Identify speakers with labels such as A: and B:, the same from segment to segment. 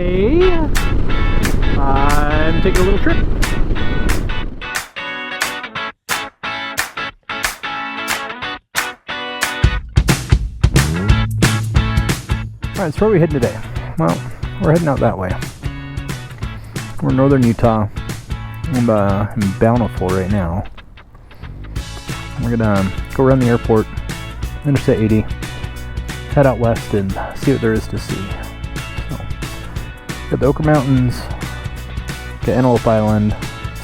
A: today I'm taking a little trip. Alright, so where are we heading today? Well, we're heading out that way. We're in northern Utah. I'm in Bonneville right now. We're gonna go around the airport, Interstate 80, head out west and see what there is to see. So, got the Ochre Mountains, got Antelope Island,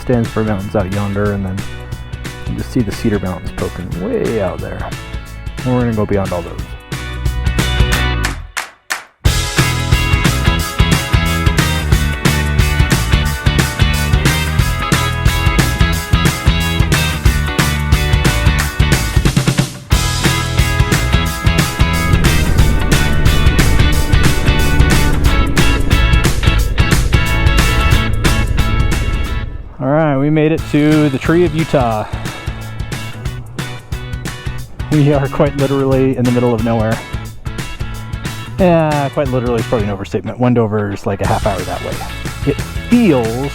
A: Stansbury Mountains out yonder, and then you can just see the Cedar Mountains poking way out there. And we're gonna go beyond all those. Alright, we made it to the Tree of Utah. We are quite literally in the middle of nowhere. Yeah, quite literally is probably an overstatement. Wendover is like a half hour that way. It feels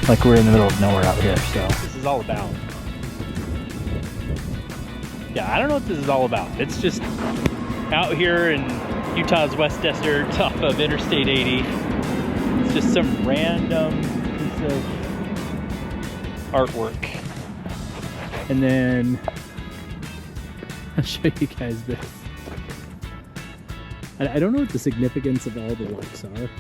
A: like we're in the middle of nowhere out here, so. This is all about. Yeah, I don't know what this is all about. It's just out here in Utah's west desert off of Interstate 80. It's just some random of artwork, and then I'll show you guys this. I don't know what the significance of all the lights are.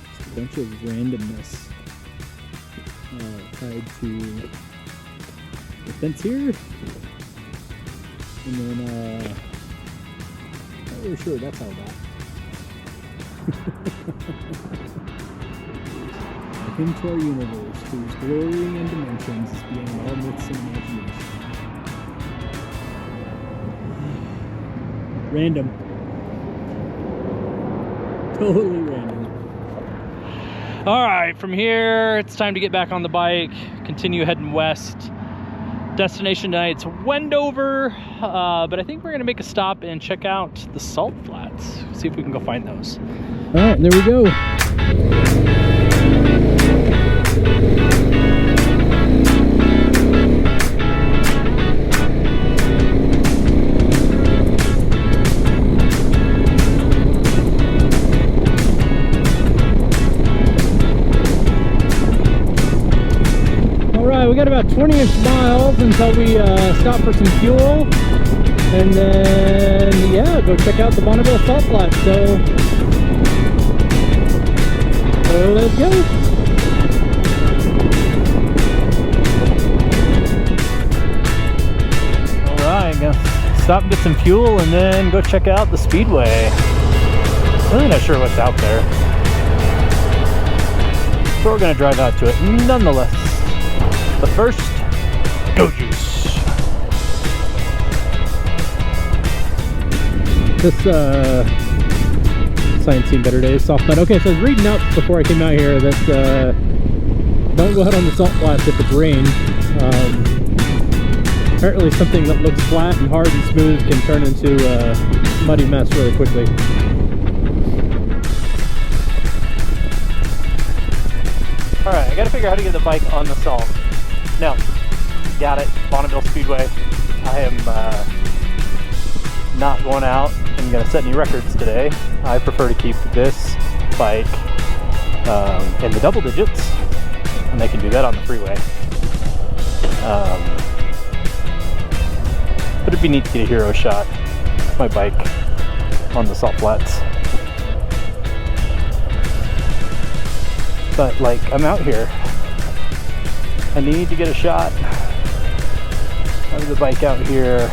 A: It's a bunch of randomness tied to the fence here, and then not really sure that's all about. Into our universe, whose glory and dimensions is beyond all myths and imagination. Random. Totally random. Alright, from here, it's time to get back on the bike, continue heading west. Destination tonight's Wendover, but I think we're going to make a stop and check out the Salt Flats. See if we can go find those. Alright, there we go. Alright, we got about 20-ish miles until we stop for some fuel. And then, yeah, go check out the Bonneville Salt Flats. So let's go. Alright, gonna stop and get some fuel and then go check out the Speedway. Really not sure what's out there, so we're gonna drive out to it nonetheless. But first, go juice. This Science Seen Better Days soft mud. Okay, so I was reading up before I came out here that don't go out on the salt flats if it's rained. Apparently something that looks flat and hard and smooth can turn into a muddy mess really quickly. Alright, I gotta figure out how to get the bike on the salt. No, got it, Bonneville Speedway. I am not going out and gonna set any records today. I prefer to keep this bike in the double digits, and I can do that on the freeway. But it'd be neat to get a hero shot of my bike on the salt flats. But like, I'm out here, I need to get a shot of the bike out here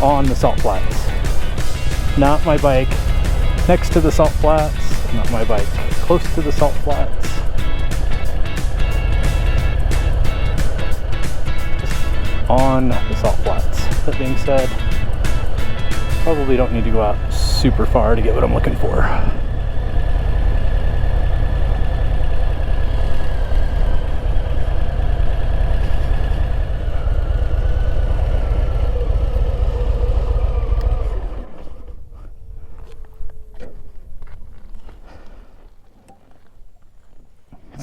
A: on the salt flats. Not my bike next to the salt flats, not my bike close to the salt flats. Just on the salt flats. That being said, probably don't need to go out super far to get what I'm looking for.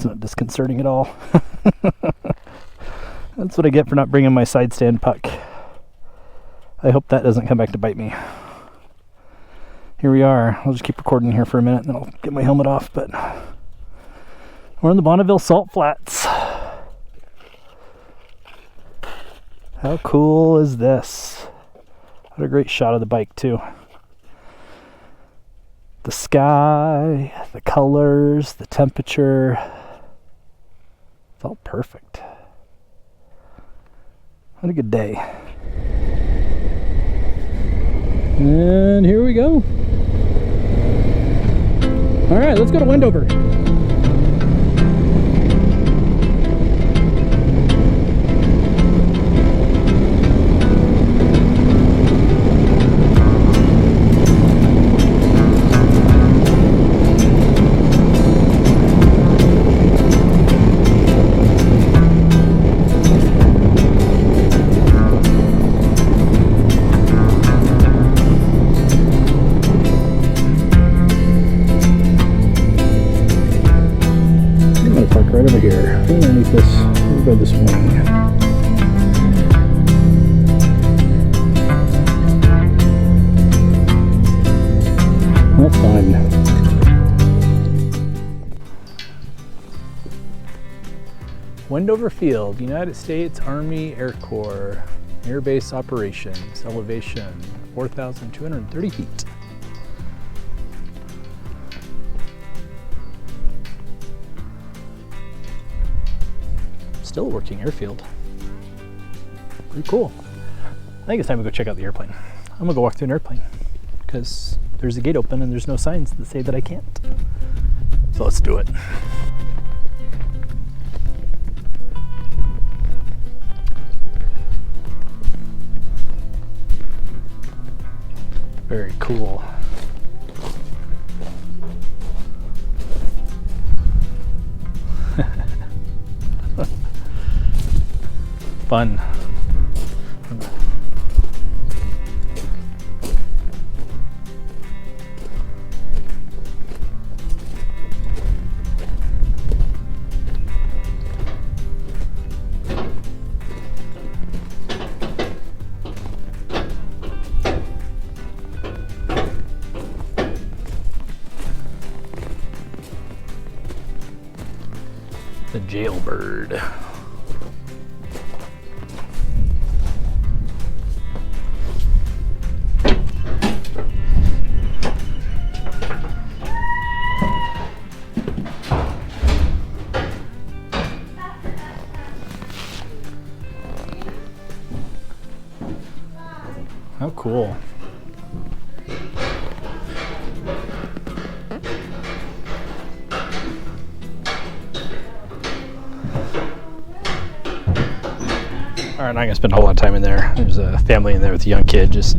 A: It's not disconcerting at all. That's what I get for not bringing my side stand puck. I hope that doesn't come back to bite me. Here we are. I'll just keep recording here for a minute and then I'll get my helmet off. But we're in the Bonneville Salt Flats. How cool is this? What a great shot of the bike too. The sky, the colors, the temperature. It's all perfect. What a good day. And here we go. All right, let's go to Wendover. Right over here, underneath this, over by this wing. That's fine. Wendover Field, United States Army Air Corps, Air Base Operations, elevation 4,230 feet. Still a working airfield. Pretty cool. I think it's time to go check out the airplane. I'm gonna go walk through an airplane because there's a gate open and there's no signs that say that I can't. So let's do it. Very cool. Fun. The jailbird. How cool. All right, I'm not gonna spend a whole lot of time in there. There's a family in there with a young kid just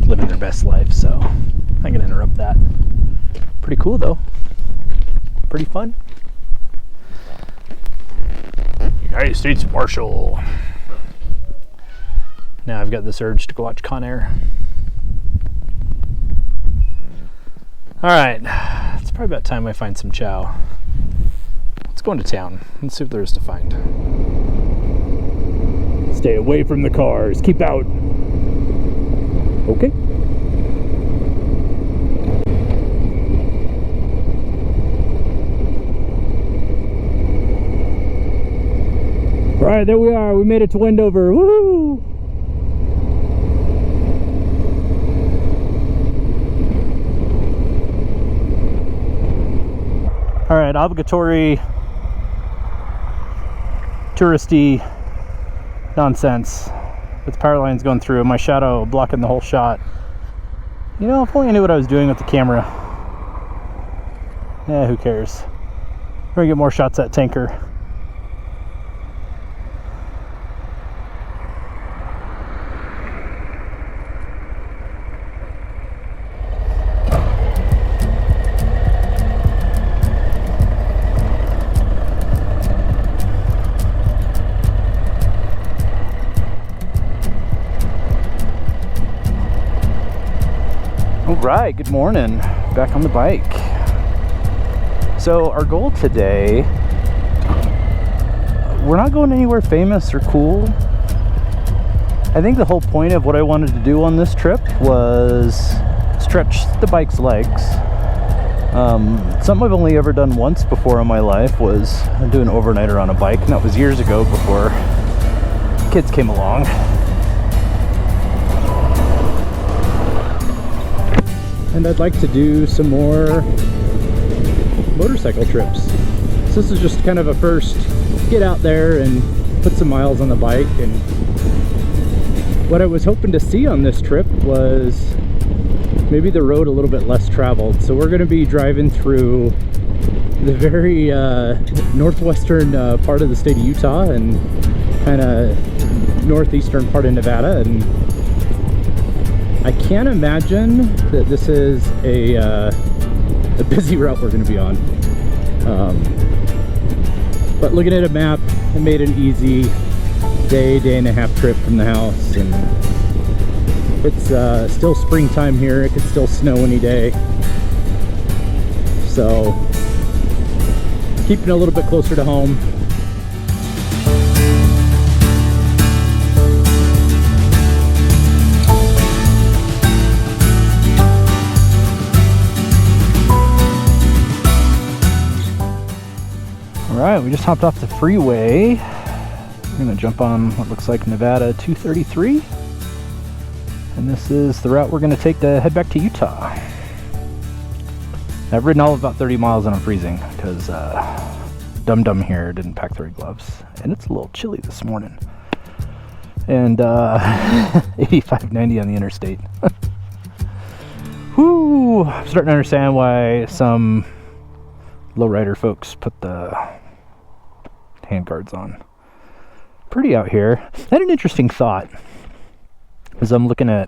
A: living their best life, so I'm not gonna interrupt that. Pretty cool though. Pretty fun. United States Marshal. Now I've got this urge to go watch Con Air. All right, it's probably about time I find some chow. Let's go into town. Let's see what there is to find. Stay away from the cars. Keep out. Okay. All right, there we are. We made it to Wendover. Woo! All right, obligatory touristy nonsense with power lines going through, my shadow blocking the whole shot. You know, if only I knew what I was doing with the camera. Yeah, who cares? We're gonna get more shots at tanker. Alright, good morning. Back on the bike. So our goal today
B: we're not going anywhere famous or cool. I think the whole point of what I wanted to do on this trip was stretch the bike's legs. Something I've only ever done once before in my life was do an overnighter on a bike, and that was years ago before kids came along. And I'd like to do some more motorcycle trips. So this is just kind of a first get out there and put some miles on the bike. And what I was hoping to see on this trip was maybe the road a little bit less traveled. So we're going to be driving through the very northwestern part of the state of Utah and kind of northeastern part of Nevada. And I can't imagine that this is a busy route we're going to be on. But looking at a map, it made an easy day and a half trip from the house. And it's still springtime here. It could still snow any day. So keeping it a little bit closer to home. Alright, we just hopped off the freeway. We're going to jump on what looks like Nevada 233. And this is the route we're going to take to head back to Utah. I've ridden all of about 30 miles and I'm freezing because Dum here didn't pack the right gloves. And it's a little chilly this morning. And 85, 90 on the interstate. Whoo! I'm starting to understand why some lowrider folks put the handguards on. Pretty out here. I had an interesting thought as I'm looking at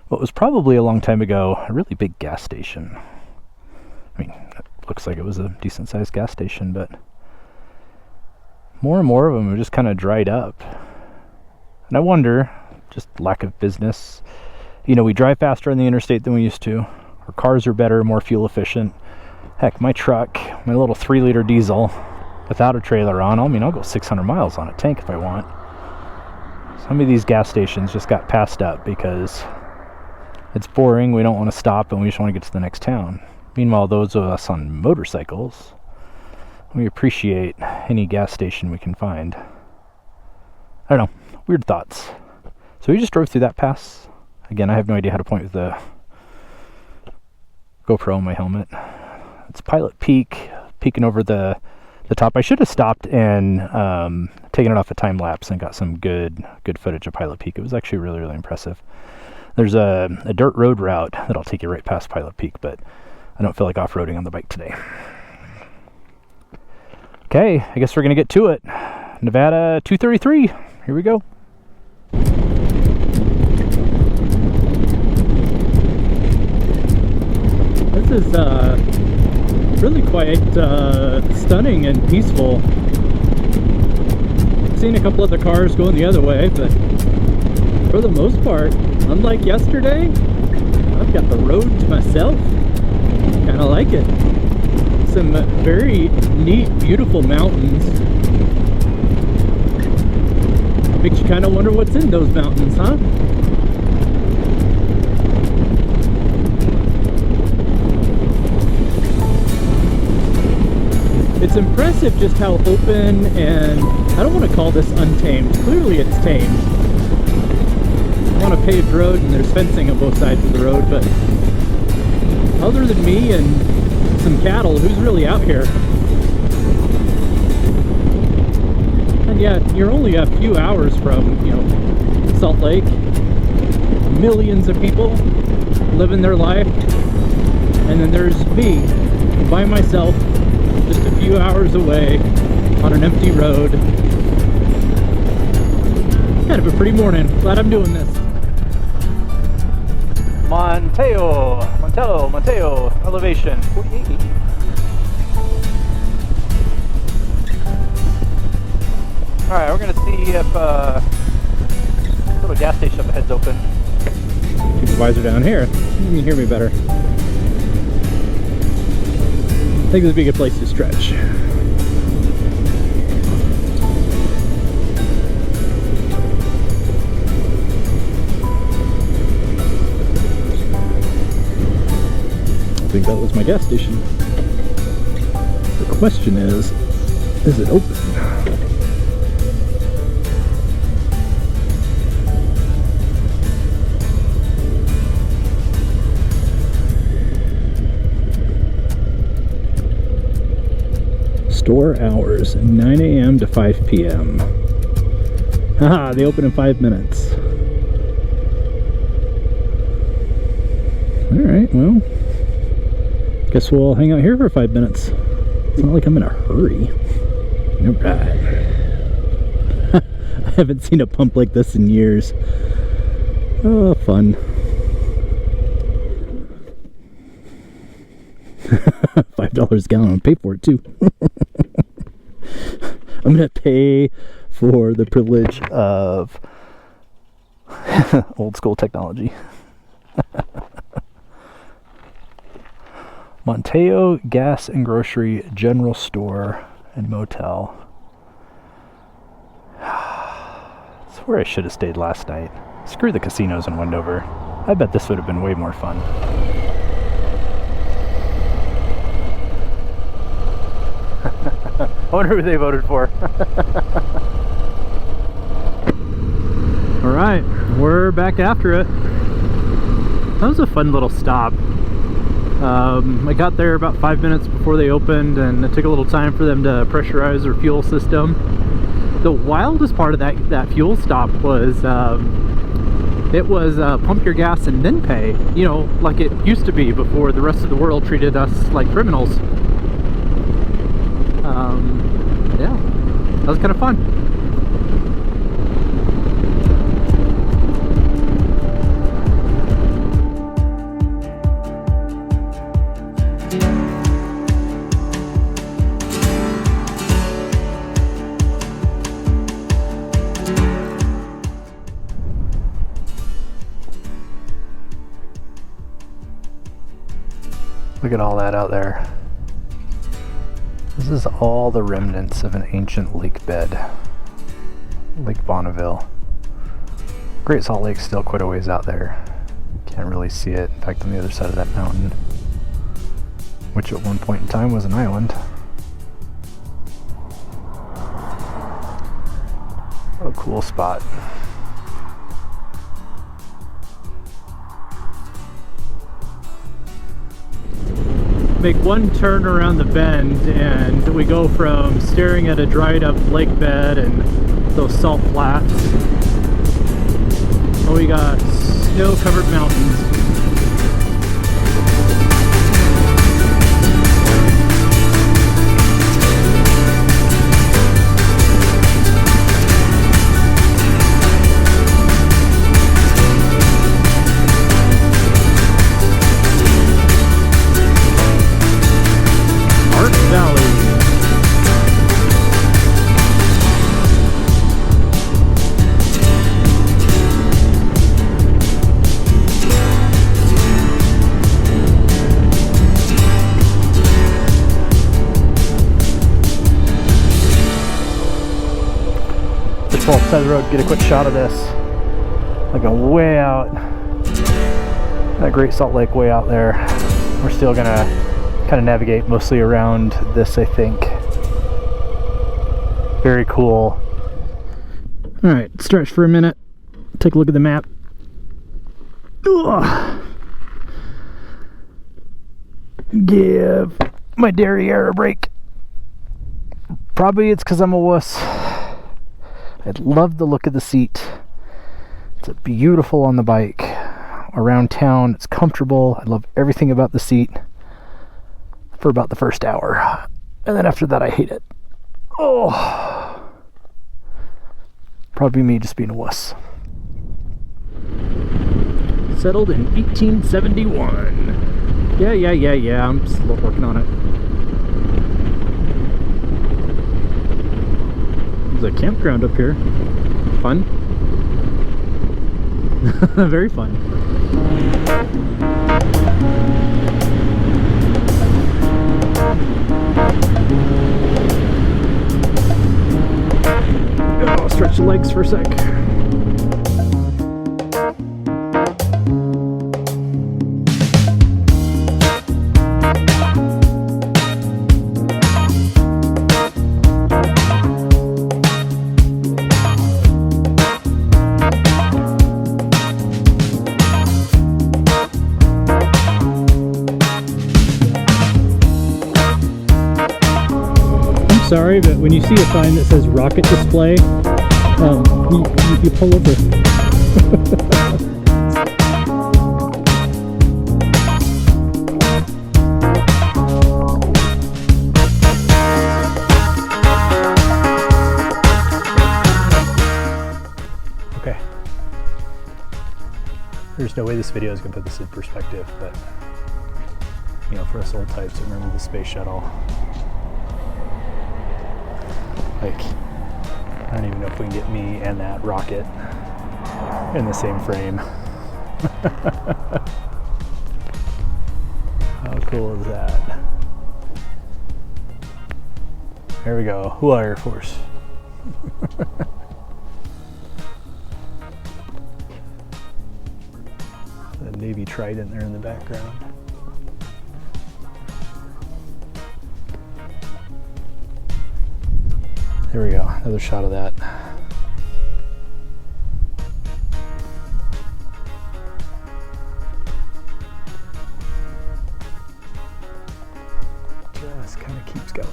B: what was probably a long time ago a really big gas station. I mean, it looks like it was a decent sized gas station, but more and more of them have just kind of dried up. And I wonder, just lack of business. You know, we drive faster on the interstate than we used to. Our cars are better, more fuel efficient. Heck, my truck, my little 3-liter diesel without a trailer on, I'll go 600 miles on a tank if I want. Some of these gas stations just got passed up because it's boring, we don't want to stop, and we just want to get to the next town. Meanwhile, those of us on motorcycles, we appreciate any gas station we can find. I don't know, weird thoughts. So we just drove through that pass. Again, I have no idea how to point with the GoPro on my helmet. It's Pilot Peak, peeking over the top. I should have stopped and taken it off a time lapse and got some good footage of Pilot Peak. It was actually really, really impressive. There's a dirt road route that'll take you right past Pilot Peak, but I don't feel like off-roading on the bike today. Okay, I guess we're gonna get to it. Nevada 233. Here we go. This is really quite stunning and peaceful. I've seen a couple other cars going the other way, but for the most part, unlike yesterday, I've got the road to myself. Kind of like it. Some very neat, beautiful mountains. Makes you kind of wonder what's in those mountains, huh? It's impressive just how open, and I don't want to call this untamed. Clearly it's tamed. I'm on a paved road and there's fencing on both sides of the road, but other than me and some cattle, who's really out here? And yet, you're only a few hours from, Salt Lake. Millions of people living their life. And then there's me, by myself, just a few hours away on an empty road. Kind of a pretty morning. Glad I'm doing this. Monteo, elevation 48. Alright, we're gonna see if little gas station up ahead's open. Keep the visor down here. You can hear me better. I think this would be a good place to stretch. think that was my gas station. The question is it open? Store hours, 9 a.m. to 5 p.m. Haha, they open in 5 minutes. Alright, well, guess we'll hang out here for 5 minutes. It's not like I'm in a hurry. Alright. I haven't seen a pump like this in years. Oh, fun. $5 a gallon, I'll pay for it too. I'm gonna pay for the privilege of old school technology. Monteo Gas and Grocery General Store and Motel. That's where I should have stayed last night. Screw the casinos in Wendover. I bet this would have been way more fun. I wonder who they voted for. Alright, we're back after it. That was a fun little stop. I got there about 5 minutes before they opened, and it took a little time for them to pressurize their fuel system. The wildest part of that fuel stop was it was pump your gas and then pay, you know, like it used to be before the rest of the world treated us like criminals. Yeah, that was kind of fun. Look at all that out there. This is all the remnants of an ancient lake bed. Lake Bonneville. Great Salt Lake's still quite a ways out there. Can't really see it. In fact, on the other side of that mountain, which at one point in time was an island. What a cool spot. Make one turn around the bend and we go from staring at a dried up lake bed and those salt flats. Oh, we got snow covered mountains. Pull up the side of the road, get a quick shot of this. Like a way out. That Great Salt Lake way out there. We're still gonna kind of navigate mostly around this, I think. Very cool. Alright, stretch for a minute. Take a look at the map. Ugh. Give my derriere a break. Probably it's because I'm a wuss. I love the look of the seat. It's beautiful on the bike. Around town, it's comfortable. I love everything about the seat for about the first hour. And then after that, I hate it. Oh. Probably me just being a wuss. Settled in 1871. Yeah. I'm still working on it. There's a campground up here. Fun. Very fun. Oh, stretch the legs for a sec. sorry, but when you see a sign that says rocket display, you pull over. Okay. There's no way this video is going to put this in perspective, but you know, for us old types that remember the space shuttle, like, I don't even know if we can get me and that rocket in the same frame. How cool is that? There we go. Hula Air Force. The Navy Trident there in the background. There we go, another shot of that. Just kind of keeps going.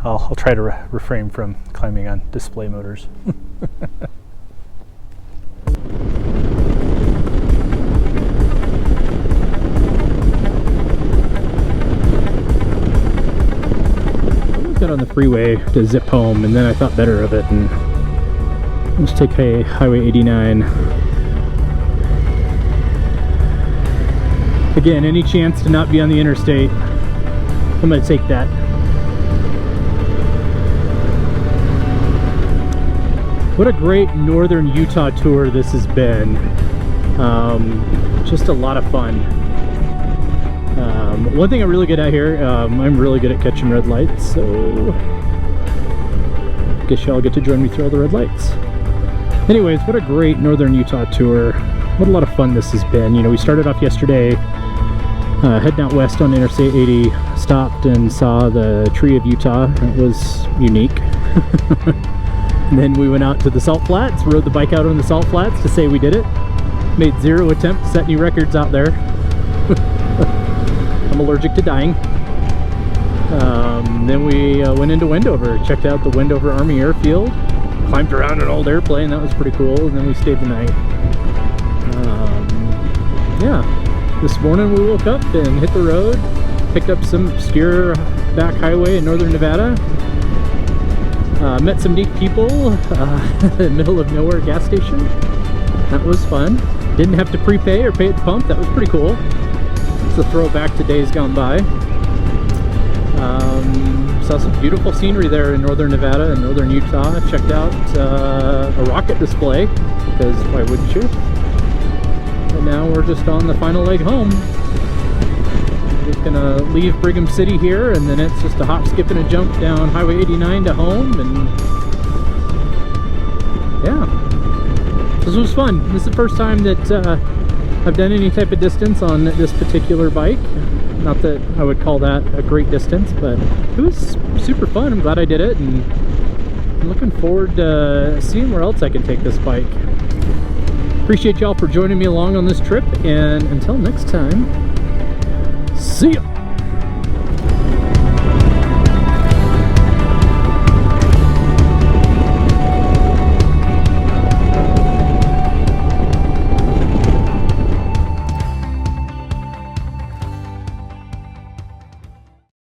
B: I'll try to refrain from climbing on display motors. I got on the freeway to zip home, and then I thought better of it, and let's take Highway 89. Again, any chance to not be on the interstate, I'm going to take that. What a great northern Utah tour this has been. Just a lot of fun. One thing I'm really good at here, I'm really good at catching red lights, so I guess y'all get to join me through all the red lights. Anyways, what a great northern Utah tour. What a lot of fun this has been. You know, we started off yesterday heading out west on Interstate 80, stopped and saw the Tree of Utah. It was unique. And then we went out to the Salt Flats, rode the bike out on the Salt Flats to say we did it. Made zero attempt to set new records out there. I'm allergic to dying. Then we went into Wendover, checked out the Wendover Army Airfield, climbed around an old airplane, that was pretty cool, and then we stayed the night. Yeah, this morning we woke up and hit the road, picked up some obscure back highway in northern Nevada. Met some neat people in the middle of nowhere gas station. That was fun. Didn't have to prepay or pay at the pump. That was pretty cool. It's a throwback to days gone by. Saw some beautiful scenery there in northern Nevada and northern Utah. Checked out a rocket display, because why wouldn't you? And now we're just on the final leg home. We're gonna leave Brigham City here, and then it's just a hop, skip, and a jump down Highway 89 to home, and yeah, this was fun. This is the first time that I've done any type of distance on this particular bike. Not that I would call that a great distance, but it was super fun. I'm glad I did it, and I'm looking forward to seeing where else I can take this bike. Appreciate y'all for joining me along on this trip, and until next time, see ya!